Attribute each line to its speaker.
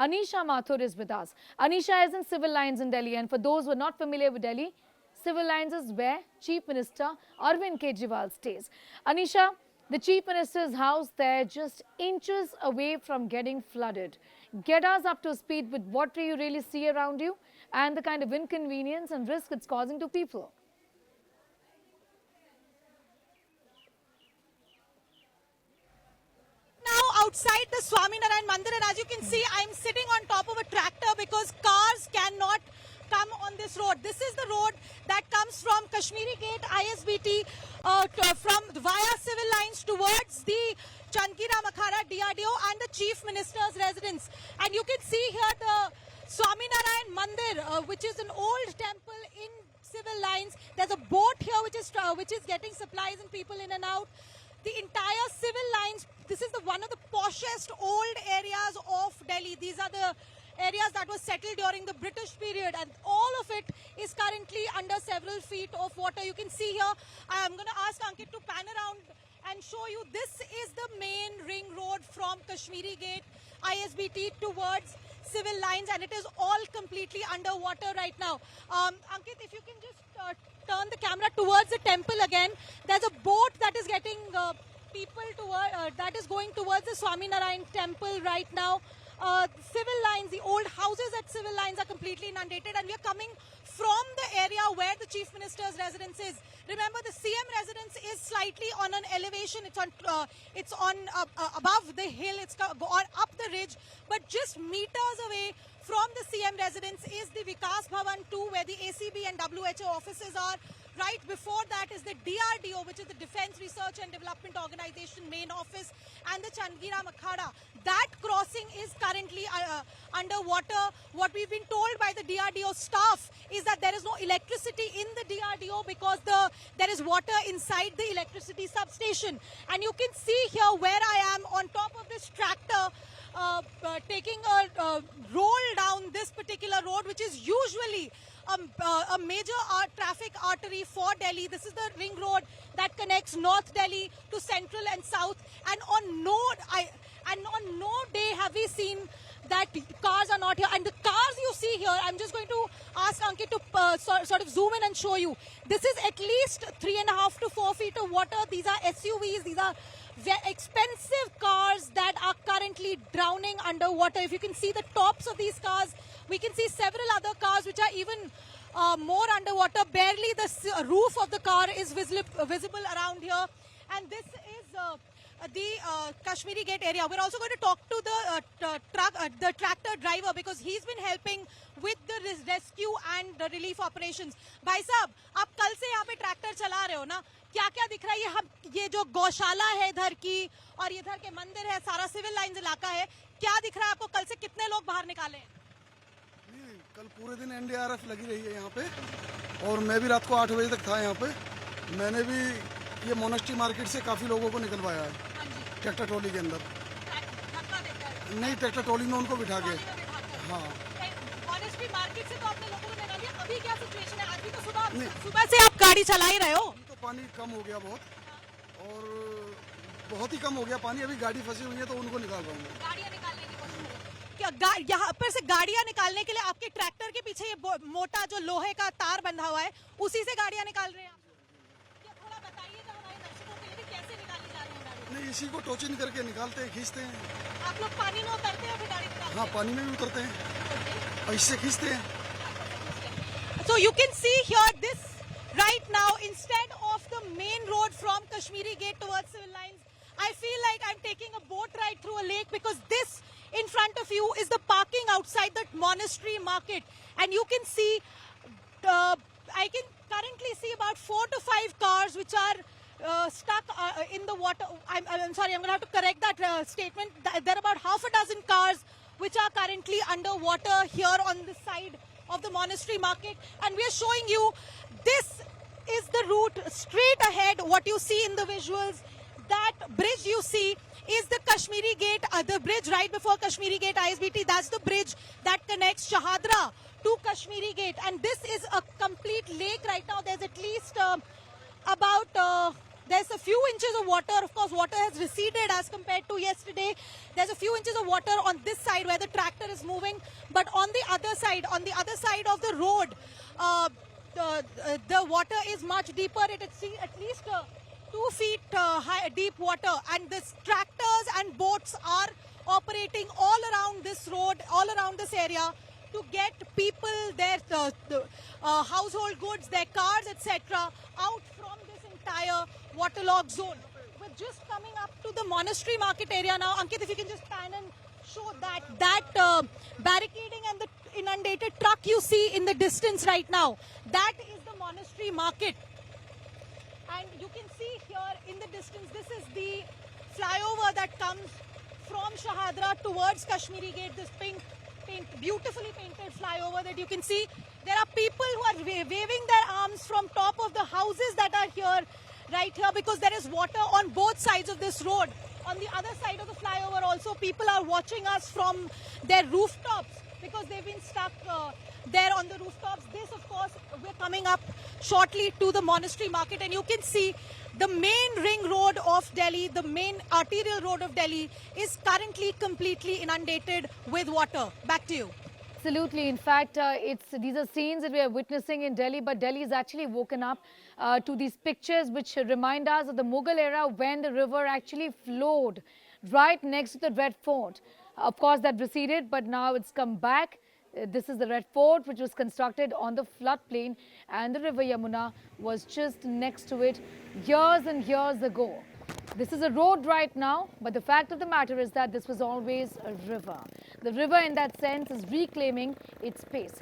Speaker 1: Anisha Mathur is with us. Anisha is in civil lines in Delhi, and for those who are not familiar with Delhi, civil lines is where Chief Minister Arvind Kejriwal stays. Anisha, the Chief Minister's house there just inches away from getting flooded. Get us up to speed with what do you really see around you and the kind of inconvenience and risk it's causing to people.
Speaker 2: Outside the Swaminarayan Mandir, and as you can see, I'm sitting on top of a tractor because cars cannot come on this road. This is the road that comes from Kashmiri Gate ISBT from via civil lines towards the Chandkira Makhara DRDO and the Chief Minister's residence. And you can see here the Swaminarayan Mandir, which is an old temple in civil lines. There's a boat here which is getting supplies and people in and out. The entire civil lines, this is one of the poshest old areas of Delhi. These are the areas that were settled during the British period, and all of it is currently under several feet of water. You can see here, I'm going to ask Ankit to pan around and show you. This is the main ring road from Kashmiri Gate ISBT towards civil lines, and it is all completely underwater right now. Ankit, if you can just turn the camera towards the temple again. There's a boat that is getting people that is going towards the Swaminarayan temple right now. Civil lines, the old houses at civil lines are completely inundated, and we are coming from the area where the Chief Minister's residence is. Remember, the CM residence is slightly on an elevation. It's on above the hill. It's on up the ridge, but just meters away from the CM residence is the Vikas Bhavan 2, where the ACB and WHO offices are. Right before that is the DRDO, which is the Defense Research and Development Organization main office, and the Chandkira Makhara. That crossing is currently underwater. What we've been told by the DRDO staff is that there is no electricity in the DRDO because there is water inside the electricity substation. And you can see here where I am on top of this tractor, taking a roll down this particular road, which is usually a major traffic artery for Delhi. This is the ring road that connects North Delhi to Central and South. And on no day have we seen that cars are not here. And the cars you see here, I'm just going to ask Ankit to sort of zoom in and show you. This is at least 3.5 to 4 feet of water. These are SUVs. These are very expensive cars that are currently drowning underwater. If you can see the tops of these cars, we can see several other cars which are even more underwater. Barely the roof of the car is visible around here. And this is the Kashmiri Gate area. We're also going to talk to the tractor driver because he's been helping with the rescue and the relief operations. Bhai Sahab, आप कल से यहाँ पे tractor चला रहे हो ना? क्या-क्या दिख रहा है? ये जो गौशाला है इधर की और इधर के मंदिर है, सारा सिविल लाइंस इलाका है. क्या दिख रहा है आपको? कल से कितने लोग बाहर निकाले हैं?
Speaker 3: कल पूरे दिन एनडीआरएफ लगी रही है यहाँ पे, और मैं भी रात को 8 बजे तक था यहाँ पे. मैंने भी ये मोनेस्ट्री मार्केट से काफी लोगों को निकलवाया है ट्रैक्टर ट्रॉली के अंदर. नहीं, ट्रैक्टर ट्रॉली में उनको बिठा के. हाँ,
Speaker 2: मोनेस्ट्री मार्केट से तो आपने लोगों को निकाल दिया. अभी क्या सिचुएशन है? अभी तो सुबह से आप गाड़ी चला ही रहे हो.
Speaker 3: तो पानी कम हो गया बहुत, और बहुत ही कम हो गया पानी. अभी गाड़ी फंसी हुई है तो उनको निकाल रहा हूँ.
Speaker 2: गाड़ियाँ निकालने की कोशिश. यहाँ पर से गाड़ियाँ निकालने के लिए आपके ट्रैक्टर के पीछे ये मोटा जो लोहे का तार बंधा हुआ है, उसी से गाड़ियाँ निकाल रहे हैं. थोड़ा बताइएगा हमारे दर्शकों के लिए कैसे निकाली जा रही है गाड़ी.
Speaker 3: नहीं, इसी को टोचिंग करके निकालते हैं, खींचते हैं.
Speaker 2: आप लोग पानी में उतरते हैं फिर गाड़ी निकालते हैं?
Speaker 3: हाँ, पानी में भी उतरते हैं और इससे खींचते हैं.
Speaker 2: So you can see here this right now, instead of the main road from Kashmiri Gate towards civil lines, I feel like I'm taking a boat ride through a lake because this in front of you is the parking outside the monastery market, and you can see I can currently see about 4 to 5 cars which are stuck in the water. I'm sorry, I'm going to have to correct that statement. There are about half a dozen cars which are currently underwater here on the side of the monastery market, and we are showing you this is the route straight ahead. What you see in the visuals, that bridge you see is the Kashmiri Gate, the bridge right before Kashmiri Gate ISBT. That's the bridge that connects Shahadra to Kashmiri Gate, and this is a complete lake right now. There's at least about there's a few inches of water. Of course, water has receded as compared to yesterday. There's a few inches of water on this side where the tractor is moving. But on the other side of the road, the water is much deeper. It is at least 2 feet high, deep water. And this tractors and boats are operating all around this road, all around this area, to get people, their household goods, their cars, etc. out from this entire waterlogged zone. We're just coming up to the monastery market area now. Ankit, if you can just pan and show that barricading and the inundated truck you see in the distance right now, that is the monastery market. And you can see here in the distance, this is the flyover that comes from Shahadra towards Kashmiri Gate, this beautifully painted flyover that you can see. There are people who are waving their arms from top of the houses that are here, right here, because there is water on both sides of this road. On the other side of the flyover also, people are watching us from their rooftops because they've been stuck there on the rooftops. This, of course, we're coming up shortly to the monastery market, and you can see the main ring road of Delhi, the main arterial road of Delhi, is currently completely inundated with water. Back to you.
Speaker 1: Absolutely. In fact, these are scenes that we are witnessing in Delhi, but Delhi is actually woken up to these pictures which remind us of the Mughal era when the river actually flowed right next to the Red Fort. Of course, that receded, but now it's come back. This is the Red Fort, which was constructed on the floodplain, and the river Yamuna was just next to it years and years ago. This is a road right now, but the fact of the matter is that this was always a river. The river, in that sense, is reclaiming its space.